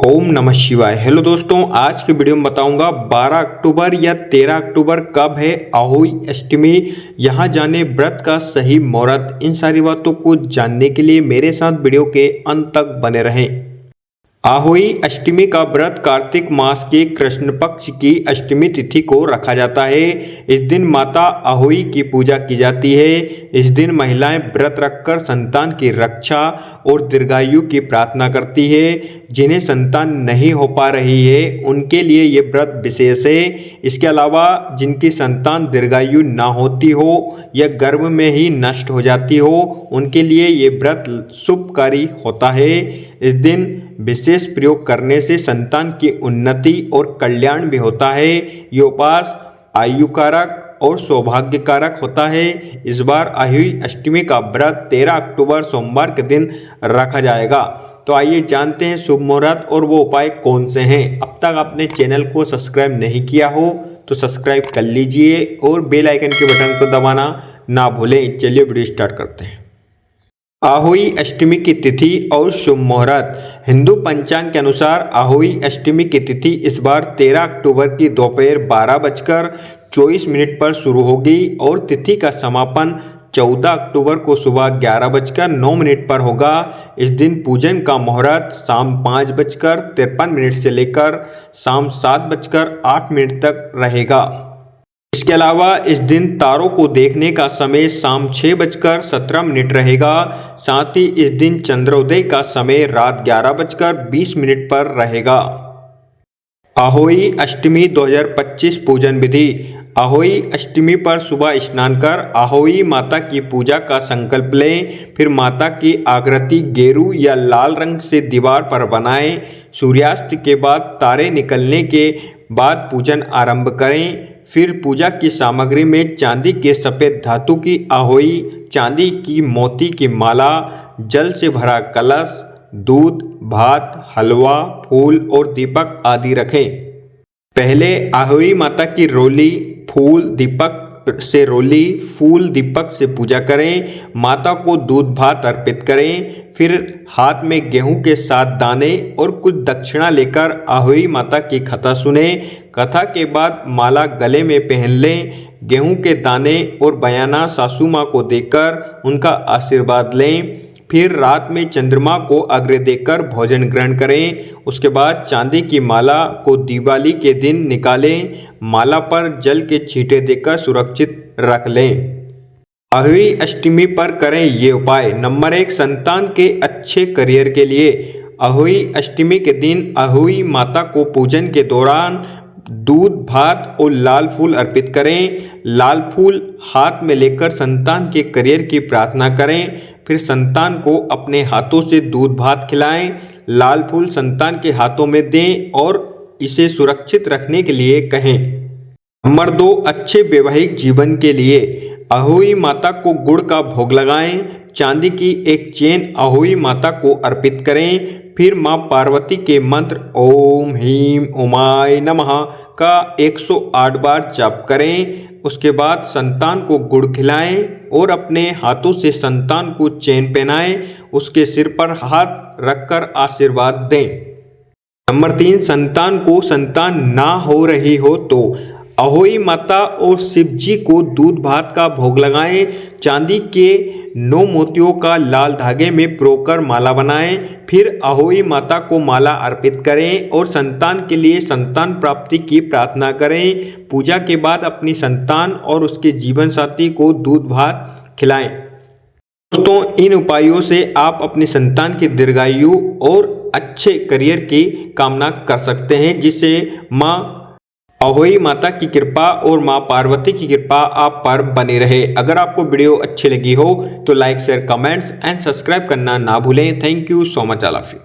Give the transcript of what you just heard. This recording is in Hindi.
ओम नमः शिवाय। हेलो दोस्तों, आज के वीडियो में बताऊंगा 12 अक्टूबर या 13 अक्टूबर कब है अहोई अष्टमी, यहाँ जाने व्रत का सही मुहूर्त। इन सारी बातों को जानने के लिए मेरे साथ वीडियो के अंत तक बने रहें। अहोई अष्टमी का व्रत कार्तिक मास के कृष्ण पक्ष की अष्टमी तिथि को रखा जाता है। इस दिन माता अहोई की पूजा की जाती है। इस दिन महिलाएं व्रत रखकर संतान की रक्षा और दीर्घायु की प्रार्थना करती है। जिन्हें संतान नहीं हो पा रही है उनके लिए ये व्रत विशेष है। इसके अलावा जिनकी संतान दीर्घायु ना होती हो या गर्भ में ही नष्ट हो जाती हो उनके लिए ये व्रत शुभकारी होता है। इस दिन विशेष प्रयोग करने से संतान की उन्नति और कल्याण भी होता है। ये उपवास आयु कारक और सौभाग्य कारक होता है। इस बार अहोई अष्टमी का व्रत 13 अक्टूबर सोमवार के दिन रखा जाएगा। तो आइए जानते हैं शुभ मुहूर्त और वो उपाय कौन से हैं। अब तक आपने चैनल को सब्सक्राइब नहीं किया हो तो सब्सक्राइब कर लीजिए और बेल आइकन के बटन को दबाना ना भूलें। चलिए वीडियो स्टार्ट करते हैं। अहोई अष्टमी की तिथि और शुभ मुहूर्त। हिंदू पंचांग के अनुसार अहोई अष्टमी की तिथि इस बार 13 अक्टूबर की दोपहर 12:24 पर शुरू होगी और तिथि का समापन 14 अक्टूबर को सुबह 11:09 पर होगा। इस दिन पूजन का मुहूर्त शाम 5:53 से लेकर शाम 7:08 तक रहेगा। इसके अलावा इस दिन तारों को देखने का समय शाम 6:17 रहेगा। साथ ही इस दिन चंद्रोदय का समय रात 11:20 पर रहेगा। अहोई अष्टमी 2025 पूजन विधि। अहोई अष्टमी पर सुबह स्नान कर अहोई माता की पूजा का संकल्प लें। फिर माता की आकृति गेरू या लाल रंग से दीवार पर बनाएं। सूर्यास्त के बाद तारे निकलने के बाद पूजन आरंभ करें। फिर पूजा की सामग्री में चांदी के सफ़ेद धातु की अहोई, चांदी की मोती की माला, जल से भरा कलश, दूध, भात, हलवा, फूल और दीपक आदि रखें। पहले अहोई माता की रोली फूल दीपक से पूजा करें। माता को दूध भात अर्पित करें। फिर हाथ में गेहूं के 7 दाने और कुछ दक्षिणा लेकर अहोई माता की कथा सुने। कथा के बाद माला गले में पहन लें। गेहूं के दाने और बयाना सासू माँ को देकर उनका आशीर्वाद लें। फिर रात में चंद्रमा को अर्घ्य देकर भोजन ग्रहण करें। उसके बाद चांदी की माला को दिवाली के दिन निकालें। माला पर जल के छींटे देकर सुरक्षित रख लें। अहोई अष्टमी पर करें ये उपाय। नंबर 1, संतान के अच्छे करियर के लिए अहोई अष्टमी के दिन अहोई माता को पूजन के दौरान दूध, भात और लाल फूल अर्पित करें। लाल फूल हाथ में लेकर संतान के करियर की प्रार्थना करें। फिर संतान को अपने हाथों से दूध भात खिलाएं। लाल फूल संतान के हाथों में दें और इसे सुरक्षित रखने के लिए कहें। नंबर 2, अच्छे वैवाहिक जीवन के लिए अहोई माता को गुड़ का भोग लगाएं। चांदी की एक चेन अहोई माता को अर्पित करें। फिर माँ पार्वती के मंत्र ओम ह्रीं उमाय नमः का 108 बार जाप करें। उसके बाद संतान को गुड़ खिलाएं और अपने हाथों से संतान को चेन पहनाएं। उसके सिर पर हाथ रखकर आशीर्वाद दें। नंबर 3, संतान को संतान ना हो रही हो तो अहोई माता और शिव जी को दूध भात का भोग लगाएं। चांदी के 9 मोतियों का लाल धागे में पिरोकर माला बनाएं। फिर अहोई माता को माला अर्पित करें और संतान के लिए संतान प्राप्ति की प्रार्थना करें। पूजा के बाद अपनी संतान और उसके जीवन साथी को दूध भात खिलाएं। दोस्तों, इन उपायों से आप अपनी संतान की दीर्घायु और अच्छे करियर की कामना कर सकते हैं, जिससे माँ अहोई माता की कृपा और माँ पार्वती की कृपा आप पर बनी रहे। अगर आपको वीडियो अच्छी लगी हो तो like, share, comments and subscribe करना ना भूलें। Thank you so much all of you.